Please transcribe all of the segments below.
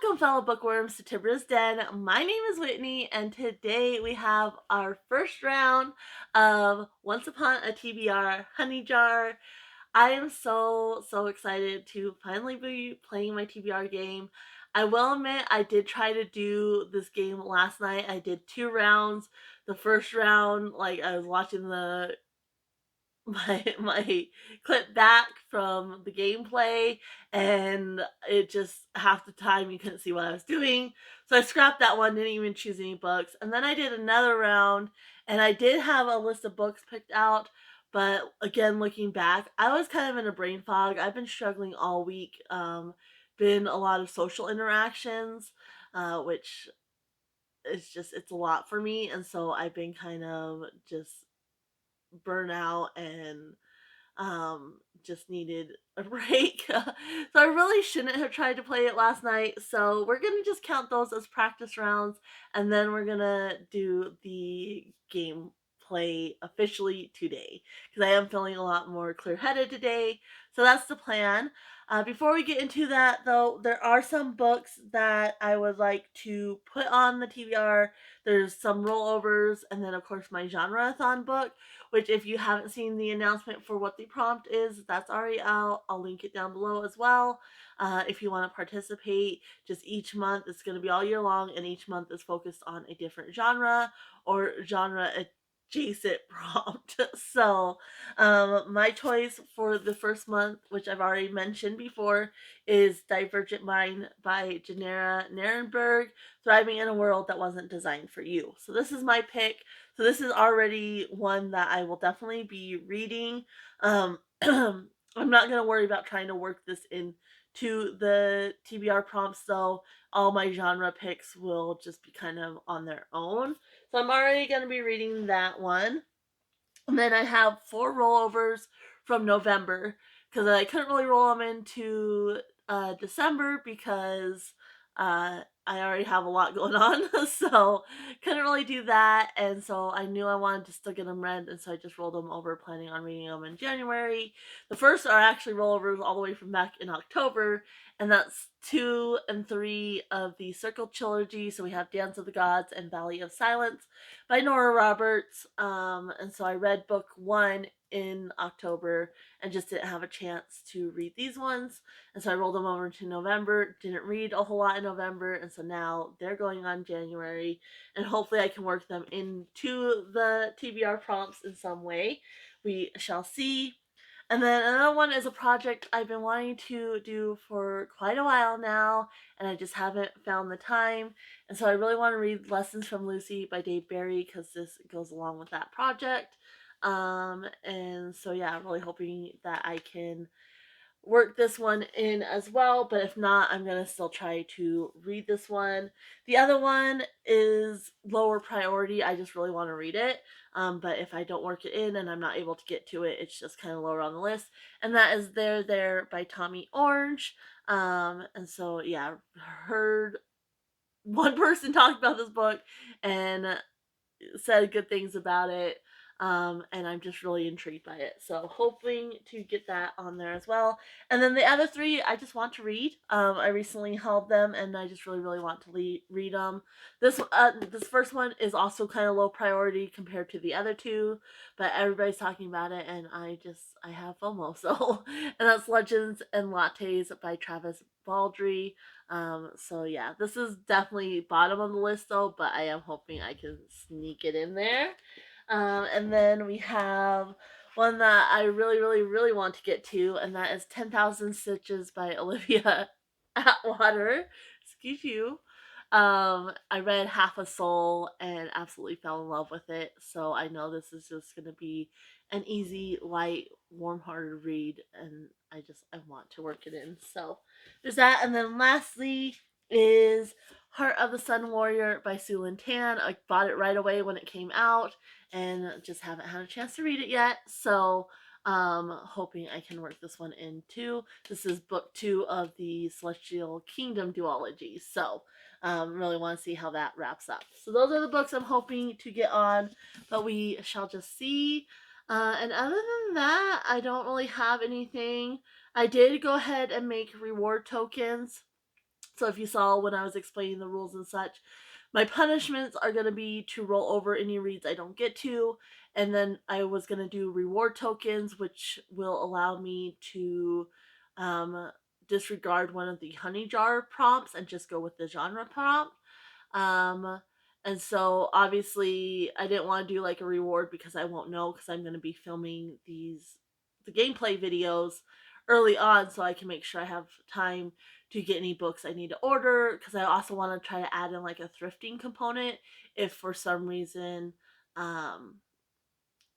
Welcome, fellow bookworms, to Tibra's Den. My name is Whitney, and today we have our first round of Once Upon a TBR Hunny Jar. I am so excited to finally be playing my TBR game. I will admit I did try to do this game last night. I did 2 rounds. The first round, like I was watching my clip back from the gameplay, and it just half the time you couldn't see what I was doing, so I scrapped that one, didn't even choose any books. And then I did another round, and I did have a list of books picked out, but again, looking back, I was kind of in a brain fog. I've been struggling all week. Been a lot of social interactions, which it's a lot for me, and so I've been kind of just burnout and just needed a break. So I really shouldn't have tried to play it last night. So we're gonna just count those as practice rounds, and then we're gonna do the game play officially today because I am feeling a lot more clear-headed today. So that's the plan. Before we get into that, though, there are some books that I would like to put on the TBR. There's some rollovers, and then of course my genre-a-thon book, which if you haven't seen the announcement for what the prompt is, that's already out. I'll link it down below as well. If you want to participate, just each month, it's going to be all year long, and each month is focused on a different genre or genre adjacent prompt. So my choice for the first month, which I've already mentioned before, is Divergent Mind by Janera Narenberg, Thriving in a World That Wasn't Designed for You. So this is my pick. So this is already one that I will definitely be reading. I'm not going to worry about trying to work this into the TBR prompts, though. All my genre picks will just be kind of on their own. So I'm already going to be reading that one. And then I have 4 rollovers from November because I couldn't really roll them into December because I already have a lot going on, so couldn't really do that. And so I knew I wanted to still get them read, and so I just rolled them over, planning on reading them in January. The first are actually rollovers all the way from back in October, and that's 2 and 3 of the Circle trilogy. So we have Dance of the Gods and Valley of Silence by Nora Roberts. And so I read book 1 in October and just didn't have a chance to read these ones. And so I rolled them over to November, didn't read a whole lot in November, and so now they're going on January, and hopefully I can work them into the TBR prompts in some way. We shall see. And then another one is a project I've been wanting to do for quite a while now, and I just haven't found the time. And so I really want to read Lessons from Lucy by Dave Barry because this goes along with that project. And so yeah, I'm really hoping that I can work this one in as well, but if not, I'm gonna still try to read this one. The other one is lower priority. I just really want to read it, but if I don't work it in and I'm not able to get to it, it's just kind of lower on the list. And that is There by Tommy Orange. And so yeah, heard one person talk about this book and said good things about it. And I'm just really intrigued by it. So hoping to get that on there as well. And then the other 3, I just want to read. I recently held them, and I just really want to read them. This first one is also kind of low priority compared to the other 2, but everybody's talking about it, and I have FOMO. So, and that's Legends and Lattes by Travis Baldree. So yeah, this is definitely bottom of the list though, but I am hoping I can sneak it in there. And then we have one that I really want to get to, and that is 10,000 Stitches by Olivia Atwater. Excuse you. I read Half a Soul and absolutely fell in love with it, so I know this is just going to be an easy, light, warm-hearted read, and I want to work it in. So there's that, and then lastly is Heart of the Sun Warrior by Sue Lynn Tan. I bought it right away when it came out, and just haven't had a chance to read it yet. So hoping I can work this one in too. This is book 2 of the Celestial Kingdom duology. So really want to see how that wraps up. So those are the books I'm hoping to get on, but we shall just see. And other than that, I don't really have anything. I did go ahead and make reward tokens. So if you saw when I was explaining the rules and such, my punishments are going to be to roll over any reads I don't get to, and then I was going to do reward tokens, which will allow me to um, disregard one of the honey jar prompts and just go with the genre prompt. Um, and so obviously I didn't want to do like a reward because I won't know, because I'm going to be filming the gameplay videos early on so I can make sure I have time to get any books I need to order, because I also want to try to add in like a thrifting component if for some reason um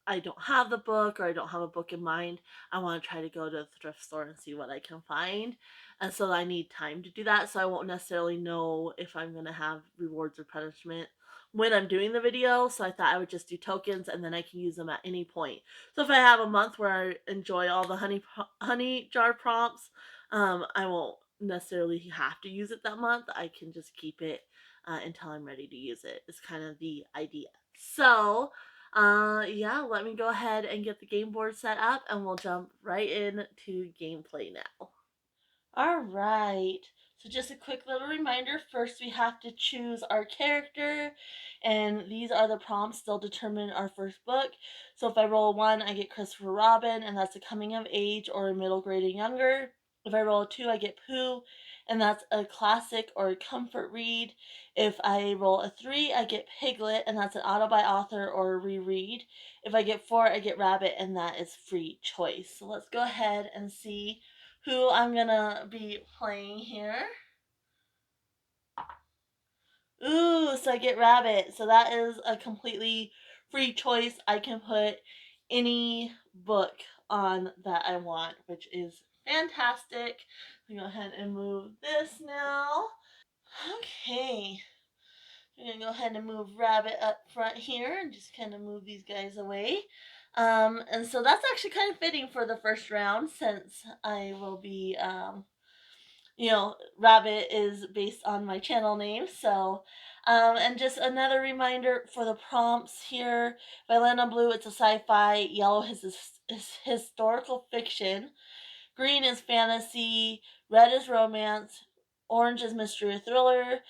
I don't have the book or I don't have a book in mind. I want to try to go to the thrift store and see what I can find. And so I need time to do that. So I won't necessarily know if I'm going to have rewards or punishment when I'm doing the video. So I thought I would just do tokens and then I can use them at any point. So if I have a month where I enjoy all the honey jar prompts, I won't necessarily have to use it that month. I can just keep it until I'm ready to use it. It's kind of the idea. So yeah, let me go ahead and get the game board set up and we'll jump right into gameplay now. All right. So just a quick little reminder. First, we have to choose our character, and these are the prompts. They'll determine our first book. So if I roll a 1, I get Christopher Robin, and that's a coming of age or a middle grade and younger. If I roll a 2, I get Pooh, and that's a classic or a comfort read. If I roll a 3, I get Piglet, and that's an auto by author or a reread. If I get 4, I get Rabbit, and that is free choice. So let's go ahead and see who I'm gonna be playing here. Ooh, so I get Rabbit. So that is a completely free choice. I can put any book on that I want, which is fantastic. I'm gonna go ahead and move this now. Okay. I'm gonna go ahead and move Rabbit up front here and just kind of move these guys away. And so that's actually kind of fitting for the first round, since I will be Rabbit is based on my channel name. So, and just another reminder for the prompts here. If I land on blue, it's a sci-fi. Yellow is historical fiction. Green is fantasy. Red is romance. Orange is mystery or thriller.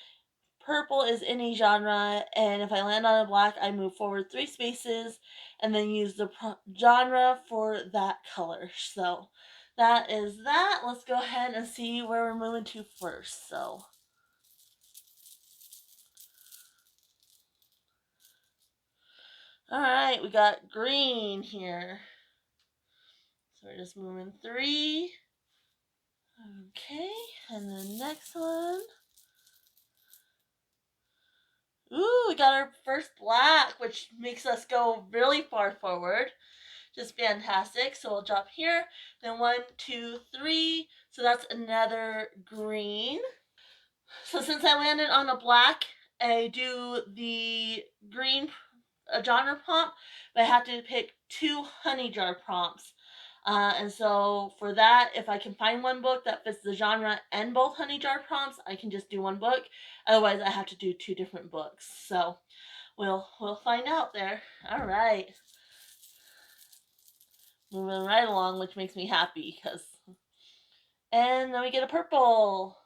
Purple is any genre. And if I land on a black, I move forward 3 spaces and then use the genre for that color. So that is that. Let's go ahead and see where we're moving to first. So all right, we got green here. So we're just moving 3. Okay, and the next one. Ooh, we got our first black, which makes us go really far forward. Just fantastic. So we'll drop here. Then 1, 2, 3. So that's another green. So since I landed on a black, I do the green genre prompt, but I have to pick 2 honey jar prompts. And so for that, if I can find one book that fits the genre and both honey jar prompts, I can just do one book. Otherwise, I have to do 2 different books. So we'll find out there. All right. Moving right along, which makes me happy because. And then we get a purple.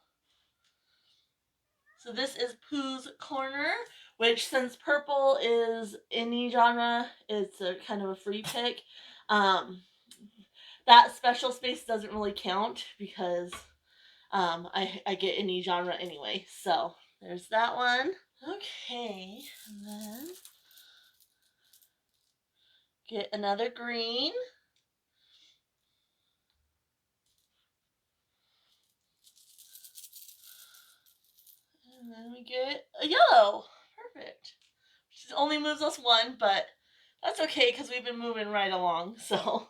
So this is Pooh's Corner, which, since purple is any genre, it's a kind of a free pick. That special space doesn't really count because I get any genre anyway. So there's that one. Okay, and then get another green. And then we get a yellow. Perfect. Which only moves us 1, but that's okay because we've been moving right along. So.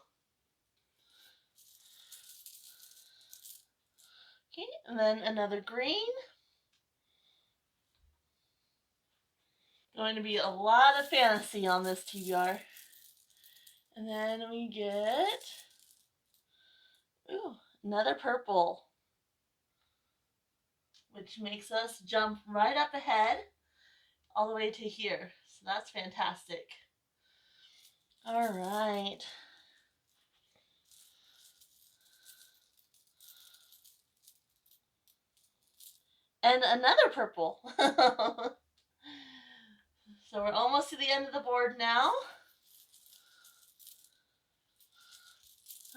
Okay, and then another green. Going to be a lot of fantasy on this TBR. And then we get another purple, which makes us jump right up ahead all the way to here. So that's fantastic. All right. And another purple. So we're almost to the end of the board now.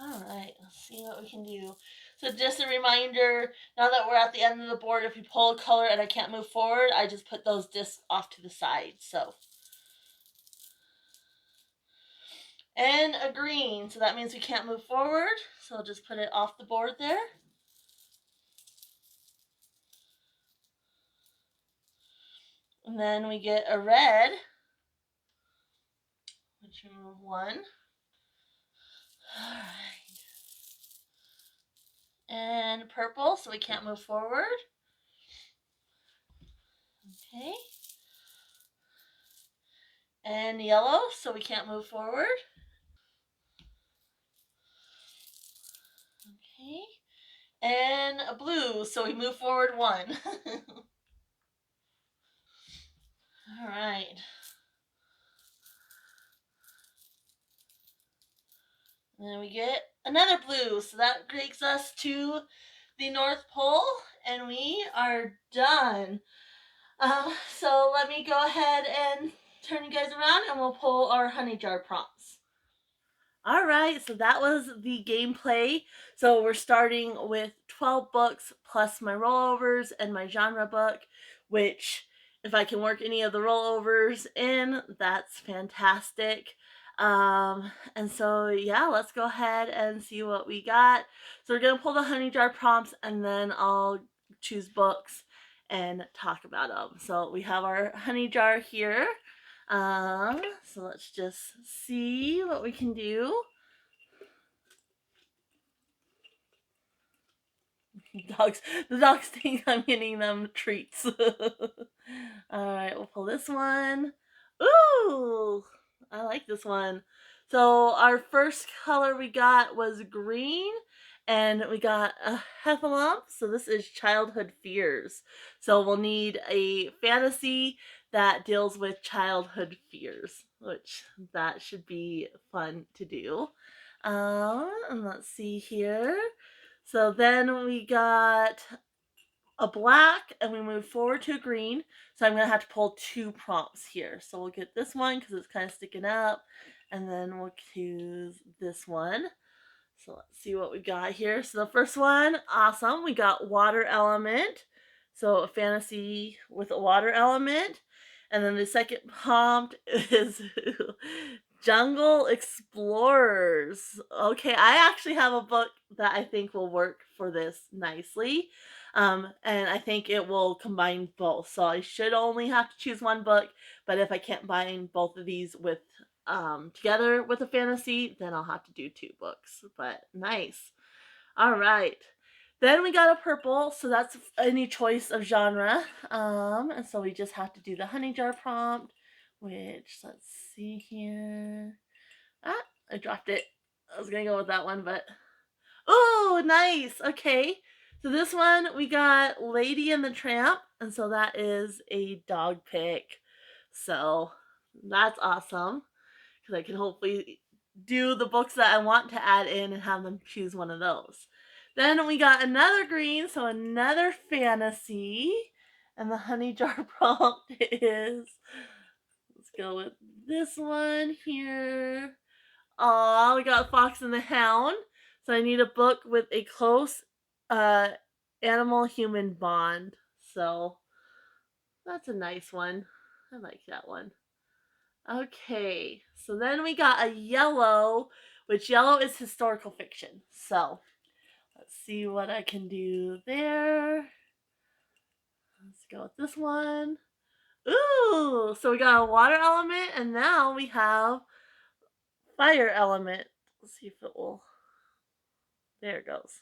All right, let's see what we can do. So just a reminder, now that we're at the end of the board, if we pull a color and I can't move forward, I just put those discs off to the side. So, and a green, so that means we can't move forward. So I'll just put it off the board there. And then we get a red, which remove one. All right. And purple, so we can't move forward. Okay. And yellow, so we can't move forward. Okay. And a blue, so we move forward one. All right. And then we get another blue, so that takes us to the North Pole, and we are done. So let me go ahead and turn you guys around, and we'll pull our honey jar prompts. All right, so that was the gameplay. So we're starting with 12 books plus my rollovers and my genre book, which if I can work any of the rollovers in, that's fantastic. And so yeah, let's go ahead and see what we got. So we're gonna pull the honey jar prompts and then I'll choose books and talk about them. So we have our honey jar here. So let's just see what we can do. The dogs think I'm getting them treats. Alright, we'll pull this one. Ooh! I like this one. So our first color we got was green, and we got a Heffalump. So this is childhood fears. So we'll need a fantasy that deals with childhood fears, which that should be fun to do. And let's see here. So then we got a black and we move forward to a green. So I'm going to have to pull two prompts here. So we'll get this one because it's kind of sticking up. And then we'll choose this one. So let's see what we got here. So the first one, awesome. We got water element. So a fantasy with a water element. And then the second prompt is Jungle Explorers. Okay, I actually have a book that I think will work for this nicely. And I think it will combine both. So I should only have to choose one book, but if I can't combine both of these with together with a fantasy, then I'll have to do two books. But nice. All right. Then we got a purple, so that's any choice of genre. And so we just have to do the honey jar prompt, which let's see here. Ah, I dropped it. I was gonna go with that one, but oh, nice. Okay. So this one we got Lady and the Tramp, and so that is a dog pick. So that's awesome because I can hopefully do the books that I want to add in and have them choose one of those. Then we got another green, so another fantasy. And the honey jar prompt is, let's go with this one here. Oh, we got Fox and the Hound. So I need a book with a close animal-human bond. So that's a nice one. I like that one. Okay, so then we got a yellow, which yellow is historical fiction. So let's see what I can do there. Let's go with this one. Ooh, so we got a water element, and now we have fire element. Let's see if it will. There it goes.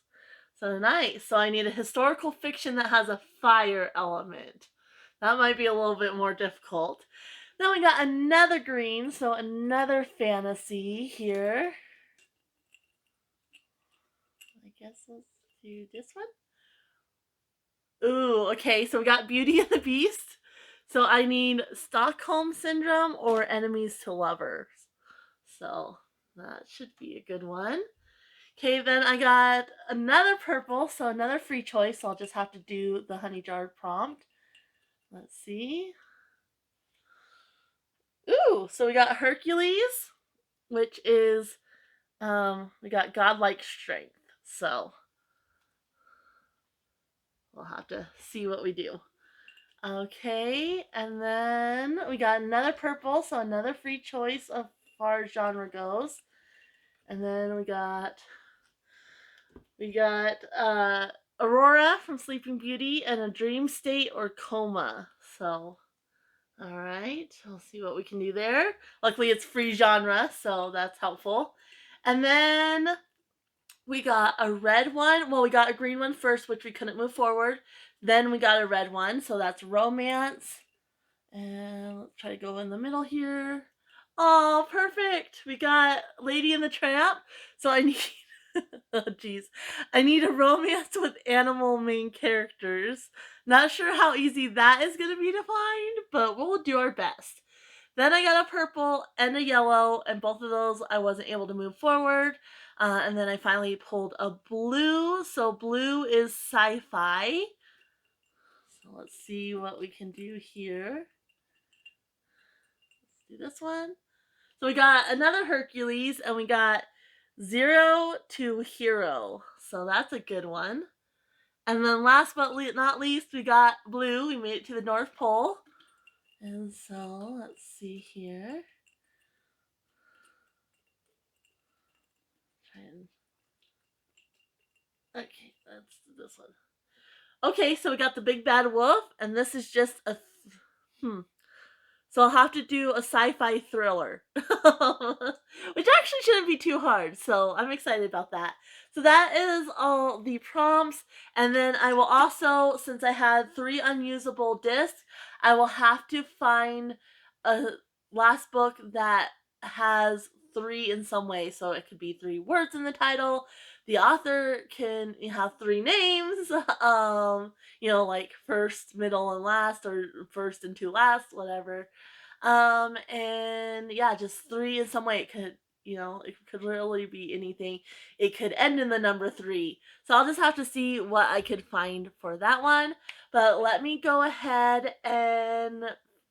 So nice. So I need a historical fiction that has a fire element. That might be a little bit more difficult. Then we got another green, so another fantasy here. I guess let's do this one. Ooh, okay, so we got Beauty and the Beast. So I need Stockholm Syndrome or Enemies to Lovers. So that should be a good one. Okay, then I got another purple, so another free choice. I'll just have to do the Hunny Jar prompt. Let's see. Ooh, so we got Hercules, which is we got godlike strength. So we'll have to see what we do. Okay, and then we got another purple, so another free choice as far as genre goes. And then we got Aurora from Sleeping Beauty and a dream state or coma. So all right, we'll see what we can do there. Luckily, it's free genre, so that's helpful. And then we got a red one. Well, we got a green one first, which we couldn't move forward. Then we got a red one, so that's romance. And let's try to go in the middle here. Oh, perfect. We got Lady and the Tramp. So I need oh jeez. I need a romance with animal main characters. Not sure how easy that is going to be to find, but we'll do our best. Then I got a purple and a yellow, and both of those I wasn't able to move forward. And then I finally pulled a blue. So blue is sci-fi. So let's see what we can do here. Let's do this one. So we got another Hercules, and we got 0 to hero. So that's a good one. And then last but not least, we got blue. We made it to the North Pole. And so let's see here. Okay, let's do this one. Okay, so we got the big bad wolf, and this is just a So I'll have to do a sci-fi thriller, which actually shouldn't be too hard. So I'm excited about that. So that is all the prompts, and then I will also, since I had 3 unusable discs, I will have to find a last book that has 3 in some way. So it could be 3 words in the title. The author can have 3 names, like first, middle, and last, or first and 2 last, whatever. And yeah, just 3 in some way. It could really be anything. It could end in the number 3. So I'll just have to see what I could find for that one. But let me go ahead and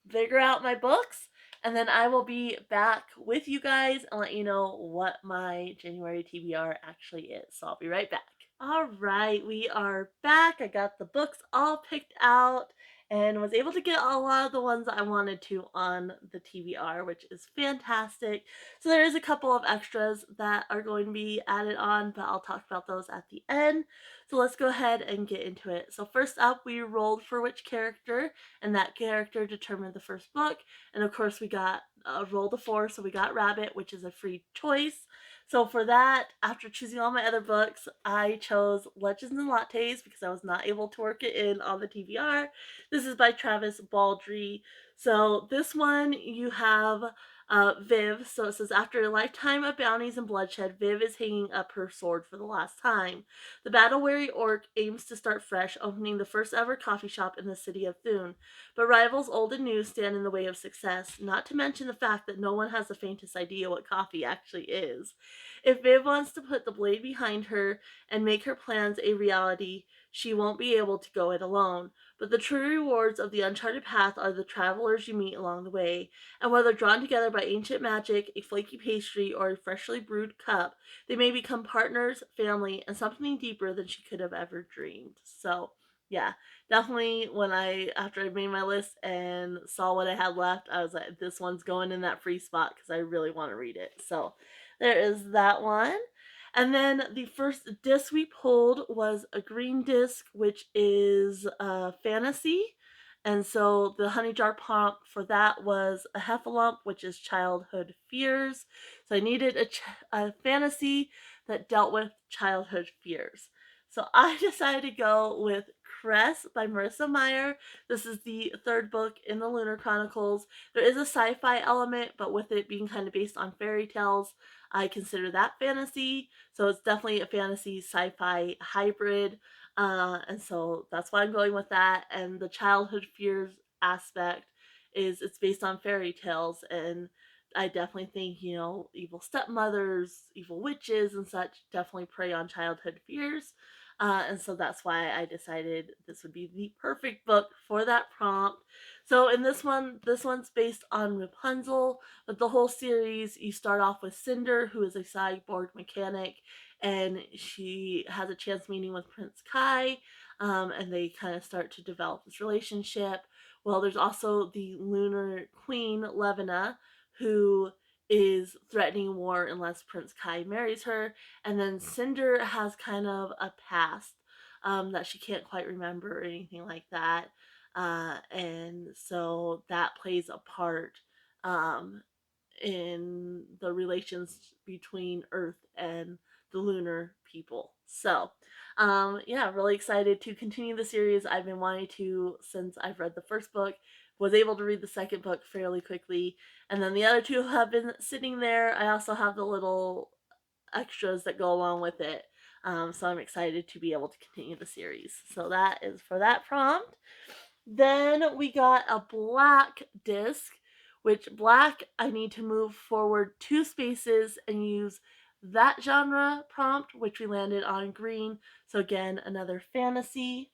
figure out my books, and then I will be back with you guys and let you know what my January TBR actually is. So I'll be right back. All right, we are back. I got the books all picked out and was able to get a lot of the ones I wanted to on the TBR, which is fantastic. So there is a couple of extras that are going to be added on, but I'll talk about those at the end. So let's go ahead and get into it. So first up, we rolled for which character, and that character determined the first book. And of course, we got roll the 4, so we got Rabbit, which is a free choice. So for that, after choosing all my other books, I chose Legends and Lattes because I was not able to work it in on the TBR. This is by Travis Baldree. So this one, you have Viv. So it says, after a lifetime of bounties and bloodshed, Viv is hanging up her sword for the last time. The battle-weary orc aims to start fresh, opening the first ever coffee shop in the city of Thun. But rivals old and new stand in the way of success, not to mention the fact that no one has the faintest idea what coffee actually is. If Viv wants to put the blade behind her and make her plans a reality, she won't be able to go it alone. But the true rewards of the uncharted path are the travelers you meet along the way, and whether drawn together by ancient magic, a flaky pastry, or a freshly brewed cup, they may become partners, family, and something deeper than she could have ever dreamed. So, yeah, definitely after I made my list and saw what I had left, I was like, this one's going in that free spot because I really want to read it. So, there is that one. And then the first disc we pulled was a green disc, which is fantasy. And so the Hunny Jar prompt for that was a Heffalump, which is childhood fears. So I needed a fantasy that dealt with childhood fears. So I decided to go with Cress by Marissa Meyer. This is the 3rd book in the Lunar Chronicles. There is a sci-fi element, but with it being kind of based on fairy tales, I consider that fantasy. So it's definitely a fantasy sci-fi hybrid. And so that's why I'm going with that. And the childhood fears aspect is it's based on fairy tales. And I definitely think, evil stepmothers, evil witches, and such definitely prey on childhood fears. And so that's why I decided this would be the perfect book for that prompt. So in this one's based on Rapunzel, but the whole series, you start off with Cinder, who is a cyborg mechanic, and she has a chance meeting with Prince Kai, and they kind of start to develop this relationship. Well, there's also the Lunar Queen, Levina, who is threatening war unless Prince Kai marries her. And then Cinder has kind of a past that she can't quite remember or anything like that. And so that plays a part um, in the relations between Earth and the lunar people. So, yeah, really excited to continue the series. I've been wanting to since I've read the first book, was able to read the second book fairly quickly, and then the other two have been sitting there. I also have the little extras that go along with it. So I'm excited to be able to continue the series. So that is for that prompt. Then we got a black disc, which black I need to move forward 2 spaces and use that genre prompt, which we landed on green. So again, another fantasy.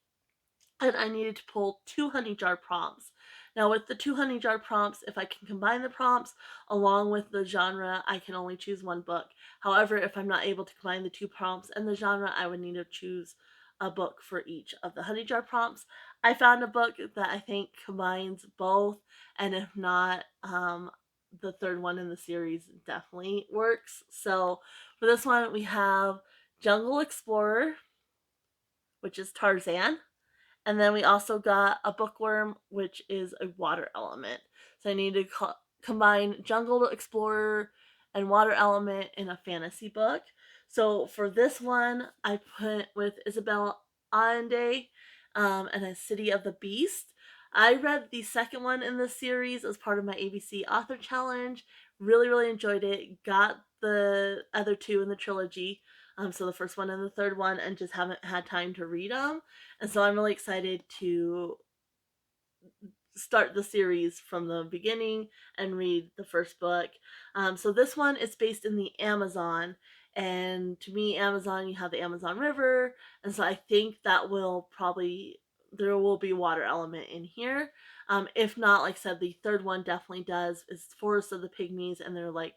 And I needed to pull 2 honey jar prompts. Now, with the 2 honey jar prompts, if I can combine the prompts along with the genre, I can only choose one book. However, if I'm not able to combine the 2 prompts and the genre, I would need to choose a book for each of the honey jar prompts. I found a book that I think combines both, and if not, the third one in the series definitely works. So for this one, we have Jungle Explorer, which is Tarzan. And then we also got a bookworm, which is a water element. So I need to combine Jungle Explorer and water element in a fantasy book. So for this one, I put with Isabel Allende and A City of the Beast. I read the second one in the series as part of my ABC Author Challenge. Really, really enjoyed it. Got the other 2 in the trilogy. So the first one and the third one, and just haven't had time to read them. And so I'm really excited to start the series from the beginning and read the first book. So this one is based in the Amazon. And to me, Amazon, you have the Amazon River. And so I think that will probably, there will be water element in here. If not, like I said, the third one definitely does. It's Forest of the Pygmies, and they're like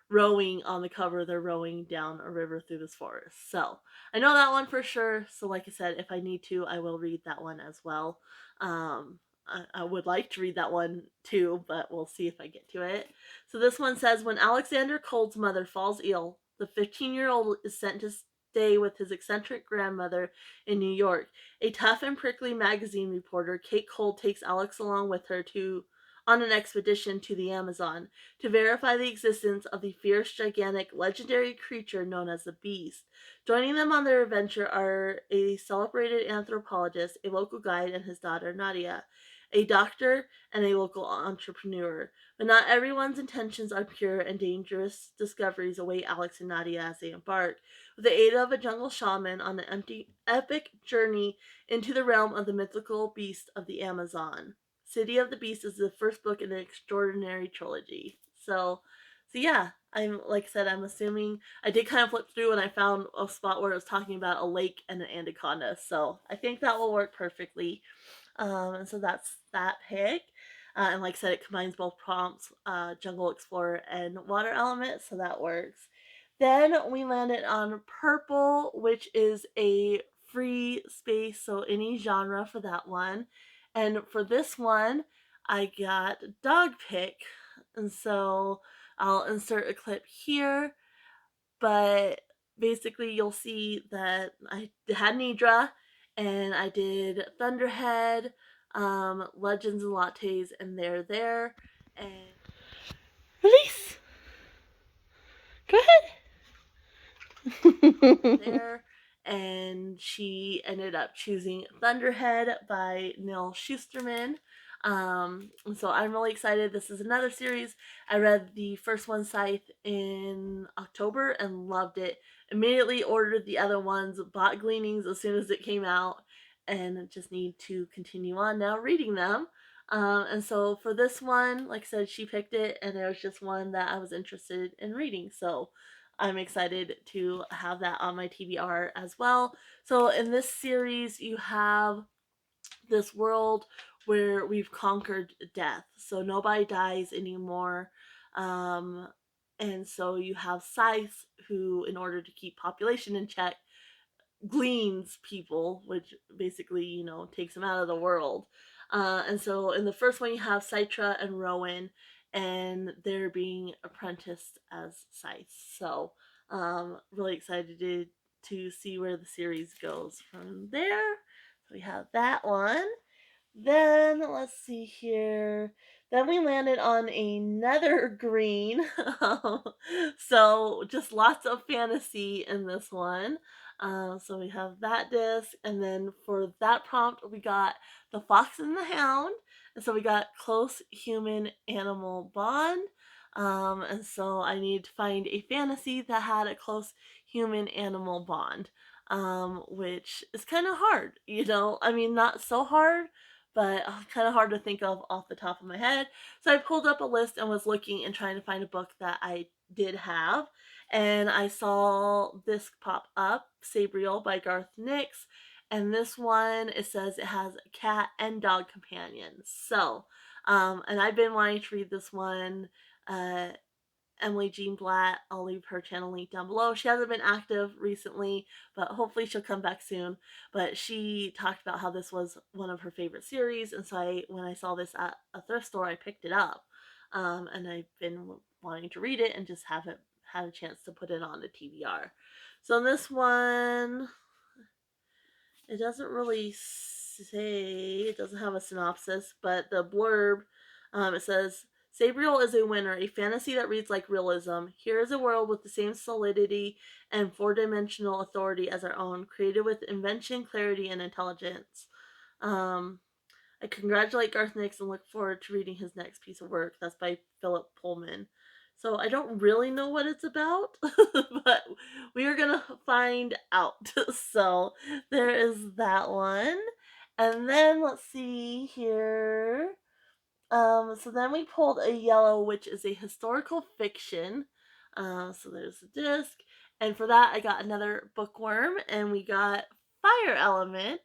rowing on the cover. They're rowing down a river through this forest. So I know that one for sure. So like I said, if I need to, I will read that one as well. I would like to read that one too, but we'll see if I get to it. So this one says, when Alexander Cold's mother falls ill, the 15-year-old is sent to stay with his eccentric grandmother in New York. A tough and prickly magazine reporter, Kate Cold takes Alex along with her on an expedition to the Amazon to verify the existence of the fierce, gigantic, legendary creature known as the Beast. Joining them on their adventure are a celebrated anthropologist, a local guide, and his daughter Nadia, a doctor, and a local entrepreneur. But not everyone's intentions are pure, and dangerous discoveries await Alex and Nadia as they embark, with the aid of a jungle shaman, on an epic journey into the realm of the mythical beast of the Amazon. City of the Beast is the first book in an extraordinary trilogy. So yeah, I'm like I said, I'm assuming I did kind of flip through and I found a spot where it was talking about a lake and an anaconda. So I think that will work perfectly. And so that's that pick. And like I said, it combines both prompts, Jungle Explorer and Water Element, so that works. Then we landed on Purple, which is a free space, so any genre for that one. And for this one, I got Dog Pick. And so I'll insert a clip here, but basically you'll see that I had Nidra and I did Thunderhead, Legends and Lattes, and they're there. And release. Go ahead. There, and she ended up choosing Thunderhead by Neal Shusterman. And so I'm really excited. This is another series. I read the first one, Scythe, in October and loved it. Immediately ordered the other ones, bought Gleanings as soon as it came out, and just need to continue on now reading them. And so for this one, like I said, she picked it, and it was just one that I was interested in reading. So I'm excited to have that on my TBR as well. So in this series, you have this world where we've conquered death. So nobody dies anymore. Um, and so you have Scythe, who, in order to keep population in check, gleans people, which basically, takes them out of the world. And so in the first one, you have Citra and Rowan, and they're being apprenticed as scythes. So, really excited to see where the series goes from there. So we have that one. Then let's see here. Then we landed on another green. So just lots of fantasy in this one. So we have that disc, and then for that prompt we got the fox and the hound, and so we got close human animal bond. And so I need to find a fantasy that had a close human animal bond, which is kind of hard. I mean, not so hard, but kind of hard to think of off the top of my head. So I pulled up a list and was looking and trying to find a book that I did have. And I saw this pop up, Sabriel by Garth Nix. And this one, it says it has cat and dog companions. So, and I've been wanting to read this one. Uh, Emily Jean Blatt. I'll leave her channel link down below. She hasn't been active recently, but hopefully she'll come back soon. But she talked about how this was one of her favorite series, and so when I saw this at a thrift store, I picked it up. And I've been wanting to read it and just haven't had a chance to put it on the TBR. So in this one, it doesn't really say, it doesn't have a synopsis, but the blurb, it says, Sabriel is a winner, a fantasy that reads like realism. Here is a world with the same solidity and four-dimensional authority as our own, created with invention, clarity, and intelligence. Um, I congratulate Garth Nix and look forward to reading his next piece of work. That's by Philip Pullman. So I don't really know what it's about, but we are gonna find out. So there is that one. And then let's see here. So then we pulled a yellow, which is a historical fiction. So there's a disc. And for that I got another bookworm, and we got Fire Element.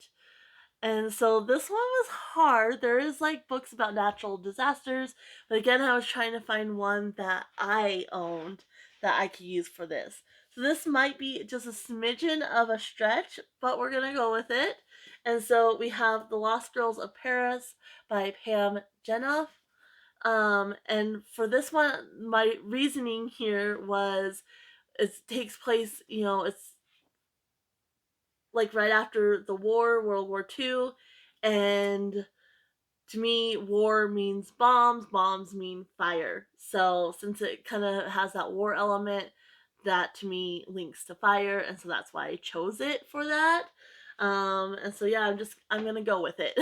And so this one was hard. There is like books about natural disasters, but again, I was trying to find one that I owned that I could use for this. So this might be just a smidgen of a stretch, but we're gonna go with it. And so we have The Lost Girls of Paris by Pam Jenoff. And for this one, my reasoning here was it takes place, it's like right after the war, World War II, and to me, war means bombs, bombs mean fire. So since it kind of has that war element, that to me links to fire, and so that's why I chose it for that. And so yeah, I'm gonna go with it.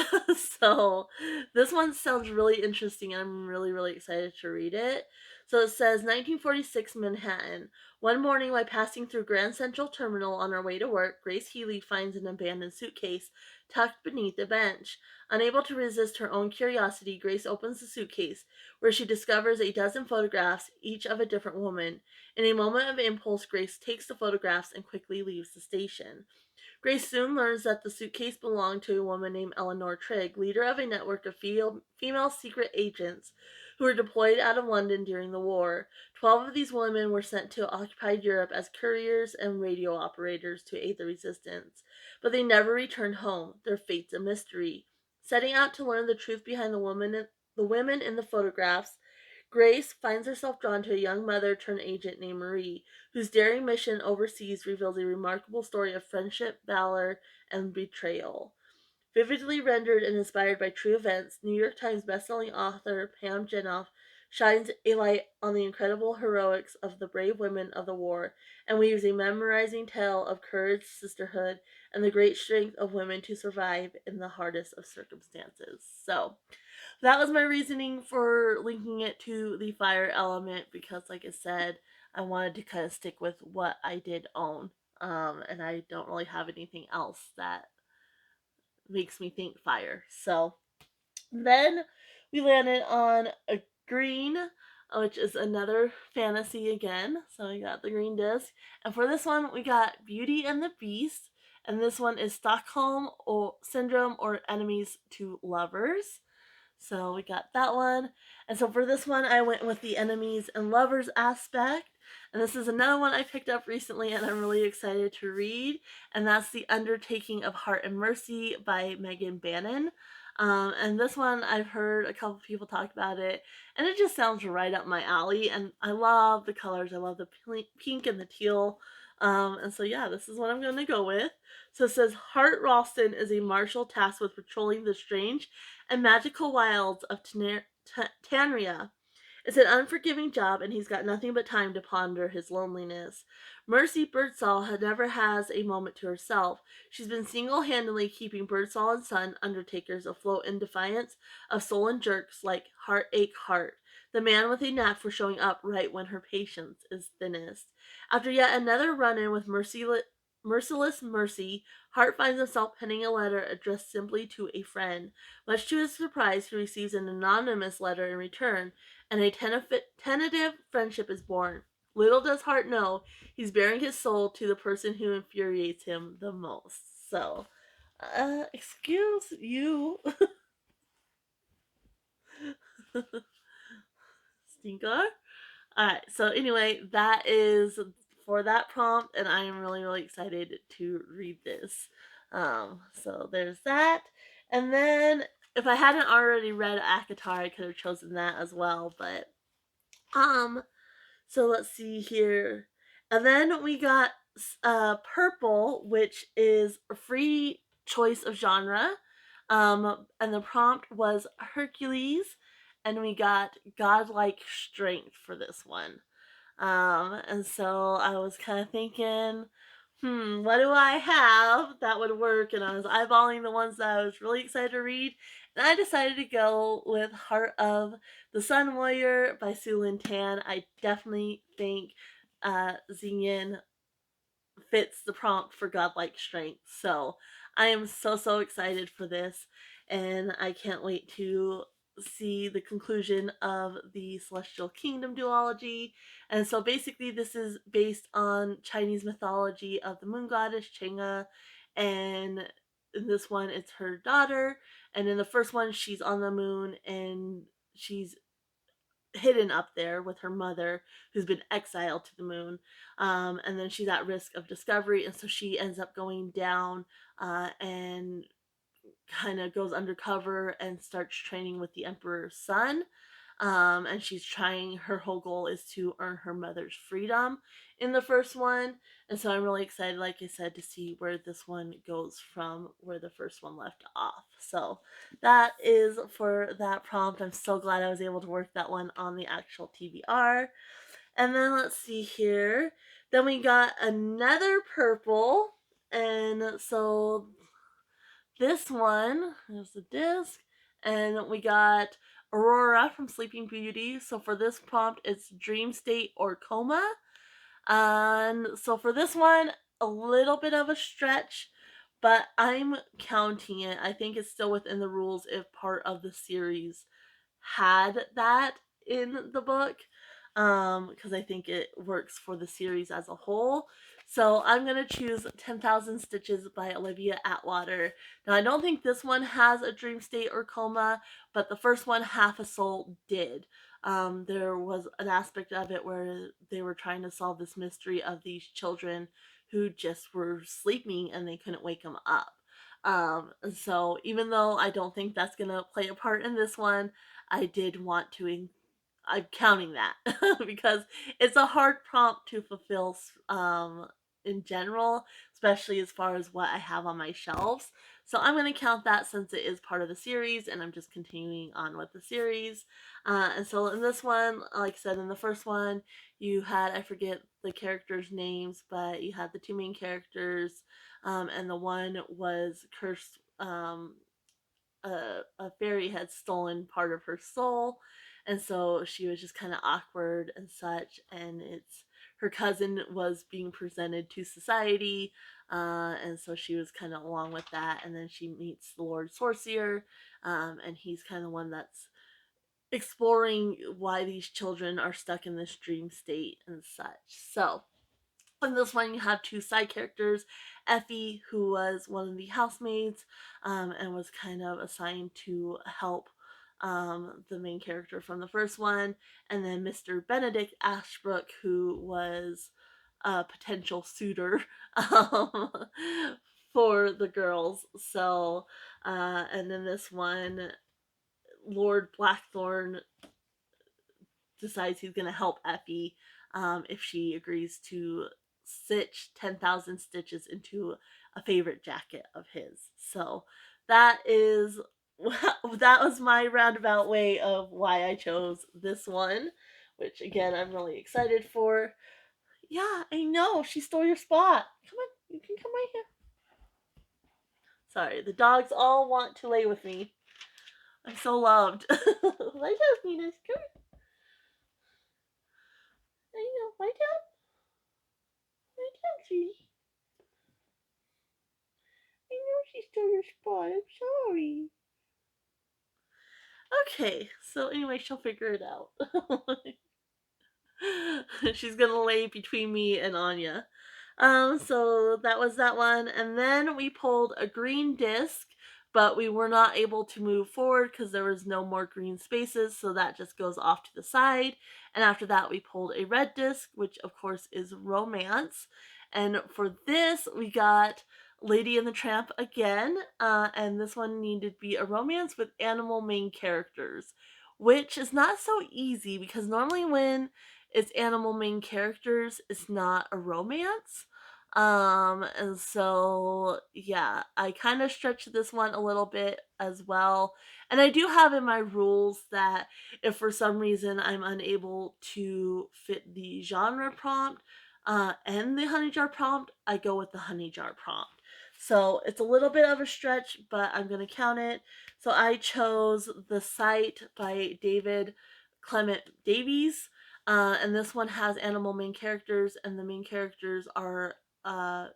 So this one sounds really interesting, and I'm really excited to read it. So it says 1946 Manhattan. One morning, while passing through Grand Central Terminal on her way to work, Grace Healy finds an abandoned suitcase tucked beneath a bench. Unable to resist her own curiosity, Grace opens the suitcase, where she discovers a dozen photographs, each of a different woman. In a moment of impulse, Grace takes the photographs and quickly leaves the station. Grace soon learns that the suitcase belonged to a woman named Eleanor Trigg, leader of a network of female secret agents who were deployed out of London during the war. 12 of these women were sent to occupied Europe as couriers and radio operators to aid the resistance, but they never returned home, their fate's a mystery. Setting out to learn the truth behind the women in the photographs, Grace finds herself drawn to a young mother-turned-agent named Marie, whose daring mission overseas reveals a remarkable story of friendship, valor, and betrayal. Vividly rendered and inspired by true events, New York Times bestselling author Pam Jenoff shines a light on the incredible heroics of the brave women of the war and weaves a memorizing tale of courage, sisterhood, and the great strength of women to survive in the hardest of circumstances. So, that was my reasoning for linking it to the fire element because, like I said, I wanted to kind of stick with what I did own. And I don't really have anything else that makes me think fire. So Then we landed on a green, which is another fantasy again. So we got the green disc. And for this one, we got Beauty and the Beast. And this one is Stockholm or Syndrome or Enemies to Lovers. So we got that one. And so for this one, I went with the enemies and lovers aspect. And this is another one I picked up recently and I'm really excited to read. And that's The Undertaking of Heart and Mercy by Megan Bannon. And this one, I've heard a couple people talk about it, and it just sounds right up my alley. And I love the colors. I love the pink and the teal. And so, yeah, this is what I'm going to go with. So it says Hart Ralston is a marshal tasked with patrolling the strange and magical wilds of Tanria. It's an unforgiving job, and he's got nothing but time to ponder his loneliness. Mercy Birdsall never has a moment to herself. She's been single-handedly keeping Birdsall and Son undertakers afloat in defiance of sullen jerks like Heartache Heart, the man with a knack for showing up right when her patience is thinnest. After yet another run-in with Merciless Mercy, Hart finds himself penning a letter addressed simply to a friend. Much to his surprise, he receives an anonymous letter in return, and a tentative friendship is born. Little does Hart know he's bearing his soul to the person who infuriates him the most. So, excuse you, Stinker. Alright, so anyway, that is for that prompt, and I am really, really excited to read this. So there's that. And then, if I hadn't already read Akatar, I could have chosen that as well, but, so let's see here. And then we got Purple, which is a free choice of genre. And the prompt was Hercules, and we got Godlike Strength for this one. And so I was kind of thinking, what do I have that would work? And I was eyeballing the ones that I was really excited to read. And I decided to go with Heart of the Sun Warrior by Sue Lin Tan. I definitely think Xingyin fits the prompt for godlike strength. So I am so, so excited for this. And I can't wait to see the conclusion of the Celestial Kingdom duology. And so basically, this is based on Chinese mythology of the moon goddess Chang'e. And in this one, it's her daughter. And in the first one, she's on the moon and she's hidden up there with her mother, who's been exiled to the moon. And then she's at risk of discovery. And so she ends up going down and kind of goes undercover and starts training with the Emperor's son. And she's trying, her whole goal is to earn her mother's freedom in the first one. And so I'm really excited, like I said, to see where this one goes from where the first one left off. So that is for that prompt. I'm so glad I was able to work that one on the actual TBR. And then let's see here. Then we got another purple. And so this one is the disc, and we got Aurora from Sleeping Beauty. So for this prompt, it's dream state or coma. And so for this one, a little bit of a stretch, but I'm counting it. I think it's still within the rules if part of the series had that in the book, because I think it works for the series as a whole. So I'm going to choose 10,000 Stitches by Olivia Atwater. Now, I don't think this one has a dream state or coma, but the first one, Half a Soul, did. There was an aspect of it where they were trying to solve this mystery of these children who just were sleeping and they couldn't wake them up. So even though I don't think that's going to play a part in this one, I did want to. I'm counting that because it's a hard prompt to fulfill in general, especially as far as what I have on my shelves. So I'm going to count that since it is part of the series and I'm just continuing on with the series. And so in this one, like I said, in the first one, you had, I forget the characters' names, but you had the two main characters, and the one was cursed. A fairy had stolen part of her soul, and so she was just kind of awkward and such. And it's her cousin was being presented to society, and so she was kind of along with that. And then she meets the Lord Sorcerer, and he's kind of one that's exploring why these children are stuck in this dream state and such. So in this one, you have two side characters. Effie, who was one of the housemaids, and was kind of assigned to help the main character from the first one, and then Mr. Benedict Ashbrook, who was a potential suitor um, for the girls. So, and then this one, Lord Blackthorn decides he's going to help Effie if she agrees to stitch 10,000 stitches into a favorite jacket of his. So that is that was my roundabout way of why I chose this one, which again I'm really excited for. Yeah, I know she stole your spot. Come on, you can come right here. Sorry, the dogs all want to lay with me. I'm so loved. Lay down, Venus. Come here. I know. Lay down. Lay down, sweetie. I know she stole your spot. I'm sorry. Okay, so anyway, she'll figure it out. She's gonna lay between me and Anya. So that was that one. And then we pulled a green disc, but we were not able to move forward because there was no more green spaces, so that just goes off to the side. And after that, we pulled a red disc, which of course is romance. And for this, we got Lady and the Tramp again, and this one needed to be a romance with animal main characters, which is not so easy because normally when it's animal main characters, it's not a romance. And so yeah, I kind of stretched this one a little bit as well. And I do have in my rules that if for some reason I'm unable to fit the genre prompt and the honey jar prompt, I go with the honey jar prompt. So it's a little bit of a stretch, but I'm going to count it. So I chose The Sight by David Clement Davies. And this one has animal main characters, and the main characters are uh,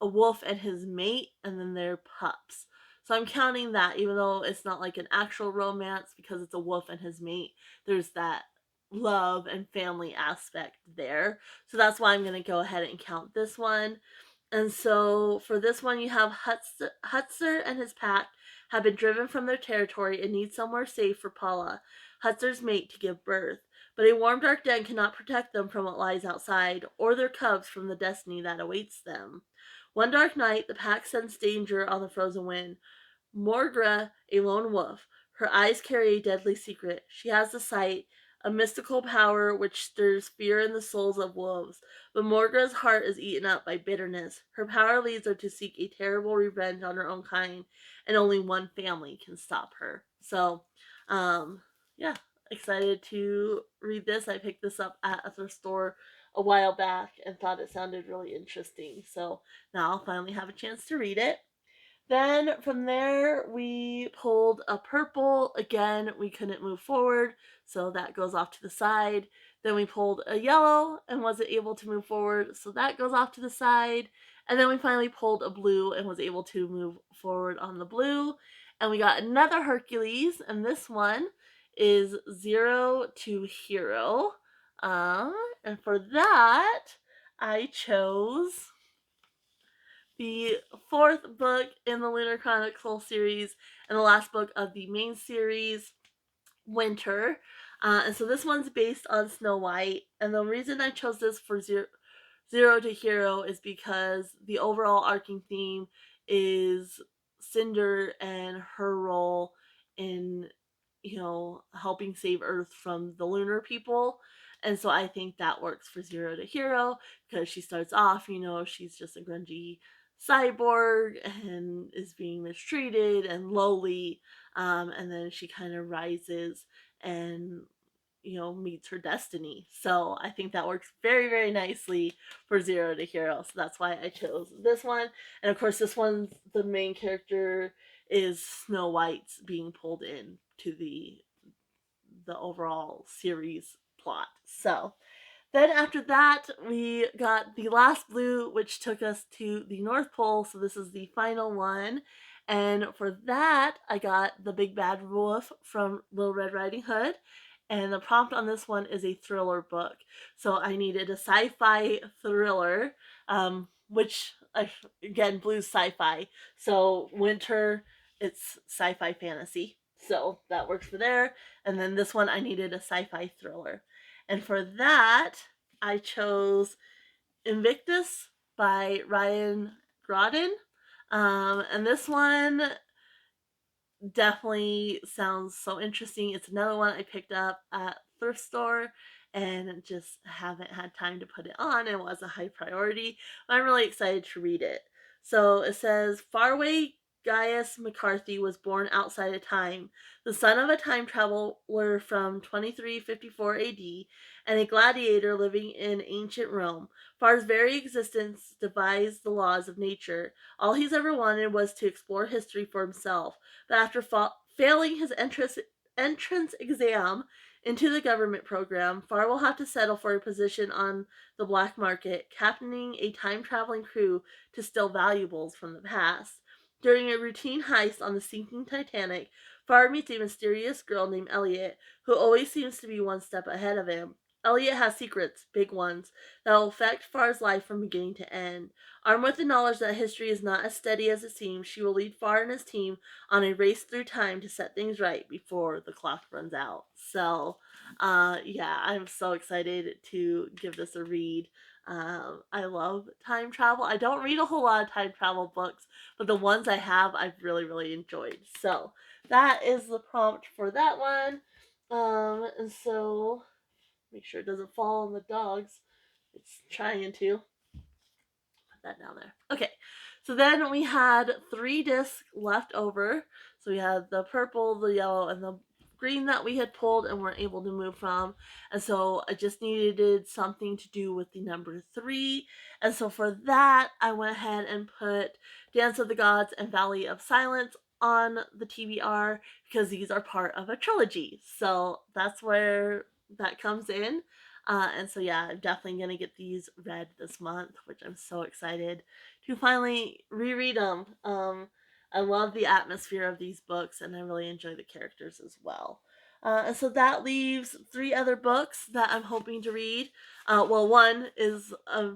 a wolf and his mate, and then their pups. So I'm counting that, even though it's not like an actual romance because it's a wolf and his mate. There's that love and family aspect there. So that's why I'm going to go ahead and count this one. And so for this one, you have Hutzer and his pack have been driven from their territory and need somewhere safe for Paula, Hutzer's mate, to give birth. But a warm, dark den cannot protect them from what lies outside, or their cubs from the destiny that awaits them. One dark night, the pack sensed danger on the frozen wind. Morgra, a lone wolf. Her eyes carry a deadly secret. She has the sight, a mystical power which stirs fear in the souls of wolves. But Morgra's heart is eaten up by bitterness. Her power leads her to seek a terrible revenge on her own kind, and only one family can stop her. So, yeah, excited to read this. I picked this up at a thrift store a while back and thought it sounded really interesting. So now I'll finally have a chance to read it. Then from there, we pulled a purple. Again, we couldn't move forward, so that goes off to the side. Then we pulled a yellow and wasn't able to move forward, so that goes off to the side. And then we finally pulled a blue and was able to move forward on the blue. And we got another Hercules, and this one is 0 to Hero. And for that, I chose the fourth book in the Lunar Chronicle series and the last book of the main series, Winter. And so this one's based on Snow White. And the reason I chose this for Zero to Hero is because the overall arcing theme is Cinder and her role in, helping save Earth from the lunar people. And so I think that works for Zero to Hero because she starts off, she's just a grungy cyborg and is being mistreated and lowly. And then she kind of rises and meets her destiny. So I think that works very, very nicely for Zero to Hero. So that's why I chose this one. And of course, this one's the main character is Snow White's being pulled in to the overall series plot. So Then after that, we got The Last Blue, which took us to the North Pole. So this is the final one. And for that, I got The Big Bad Wolf from Little Red Riding Hood. And the prompt on this one is a thriller book. So I needed a sci-fi thriller, which, again, blue's sci-fi. So winter, it's sci-fi fantasy. So that works for there. And then this one, I needed a sci-fi thriller. And for that, I chose Invictus by Ryan Grodin. And this one definitely sounds so interesting. It's another one I picked up at thrift store and just haven't had time to put it on. It was a high priority, but I'm really excited to read it. So it says Faraway Gaius McCarthy was born outside of time, the son of a time traveler from 2354 AD and a gladiator living in ancient Rome. Far's very existence defies the laws of nature. All he's ever wanted was to explore history for himself, but after failing his entrance exam into the government program, Far will have to settle for a position on the black market, captaining a time traveling crew to steal valuables from the past. During a routine heist on the sinking Titanic, Far meets a mysterious girl named Elliot, who always seems to be one step ahead of him. Elliot has secrets, big ones, that will affect Far's life from beginning to end. Armed with the knowledge that history is not as steady as it seems, she will lead Far and his team on a race through time to set things right before the clock runs out. So, yeah, I'm so excited to give this a read. I love time travel. I don't read a whole lot of time travel books, but the ones I have, I've really, really enjoyed. So, that is the prompt for that one. And so, make sure it doesn't fall on the dogs. It's trying to. Put that down there. Okay. So then we had 3 discs left over. So we had the purple, the yellow, and the green that we had pulled and weren't able to move from. And so I just needed something to do with the number 3. And so for that, I went ahead and put Dance of the Gods and Valley of Silence on the TBR because these are part of a trilogy. So that's where that comes in. And so, yeah, I'm definitely going to get these read this month, which I'm so excited to finally reread them. I love the atmosphere of these books, and I really enjoy the characters as well. And so that leaves 3 other books that I'm hoping to read. Well, one is a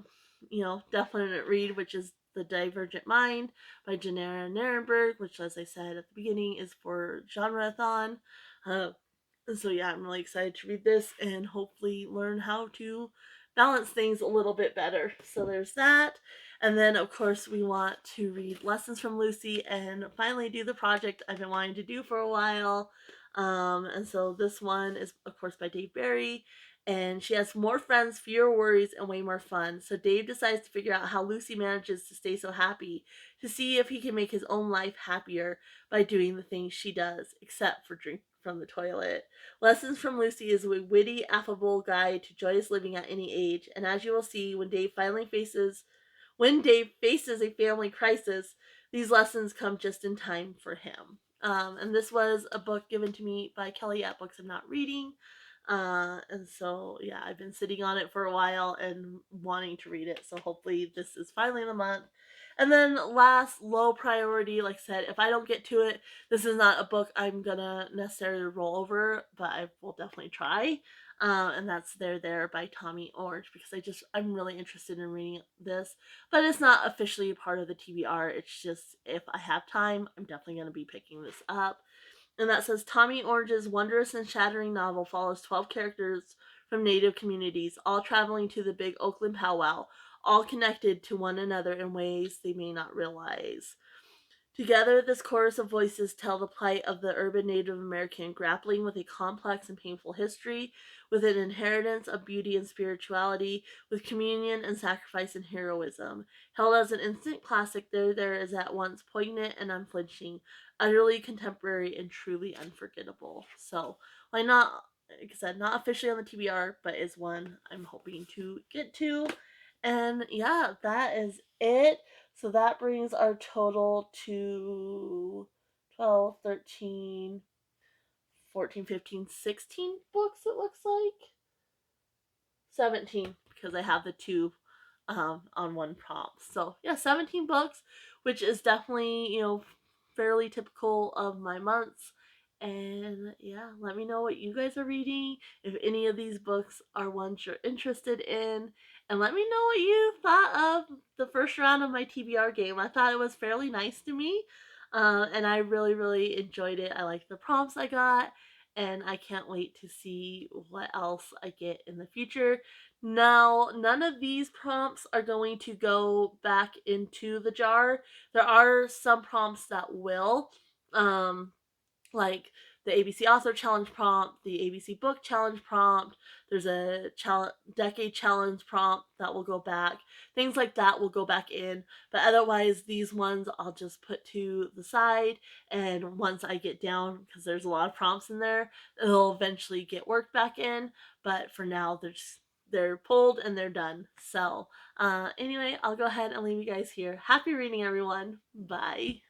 definite read, which is The Divergent Mind by Janera Narenberg, which, as I said at the beginning, is for Genreathon. So yeah, I'm really excited to read this and hopefully learn how to balance things a little bit better. So there's that. And then of course we want to read Lessons from Lucy and finally do the project I've been wanting to do for a while. And so this one is of course by Dave Barry. And she has more friends, fewer worries, and way more fun. So Dave decides to figure out how Lucy manages to stay so happy, to see if he can make his own life happier by doing the things she does, except for drink from the toilet. Lessons from Lucy is a witty, affable guide to joyous living at any age, and as you will see, when Dave faces a family crisis, these lessons come just in time for him. And this was a book given to me by Kelly at Books I'm Not Reading. And so, yeah, I've been sitting on it for a while and wanting to read it. So hopefully this is finally the month. And then last, low priority, like I said, if I don't get to it, this is not a book I'm gonna necessarily roll over, but I will definitely try. And that's There by Tommy Orange because I'm really interested in reading this, but it's not officially a part of the TBR. It's just if I have time, I'm definitely gonna be picking this up. And that says Tommy Orange's wondrous and shattering novel follows 12 characters from Native communities, all traveling to the big Oakland powwow, all connected to one another in ways they may not realize. Together, this chorus of voices tell the plight of the urban Native American grappling with a complex and painful history, with an inheritance of beauty and spirituality, with communion and sacrifice and heroism. Held as an instant classic, There is at once poignant and unflinching, utterly contemporary and truly unforgettable. So, why not? Like I said, not officially on the TBR, but is one I'm hoping to get to. And yeah, that is it. So that brings our total to 12, 13, 14, 15, 16 books, it looks like. 17 because I have the two on one prompt. So yeah, 17 books, which is definitely, fairly typical of my months. And yeah, let me know what you guys are reading, if any of these books are ones you're interested in, and let me know what you thought of the first round of my TBR game. I thought it was fairly nice to me, and I really, really enjoyed it. I liked the prompts I got, and I can't wait to see what else I get in the future. Now, none of these prompts are going to go back into the jar. There are some prompts that will. Um, like the ABC Author Challenge prompt, the ABC Book Challenge prompt. There's a decade challenge prompt that will go back. Things like that will go back in, but otherwise, these ones I'll just put to the side. And once I get down, because there's a lot of prompts in there, it'll eventually get worked back in. But for now, they're pulled and they're done. So, anyway, I'll go ahead and leave you guys here. Happy reading, everyone. Bye.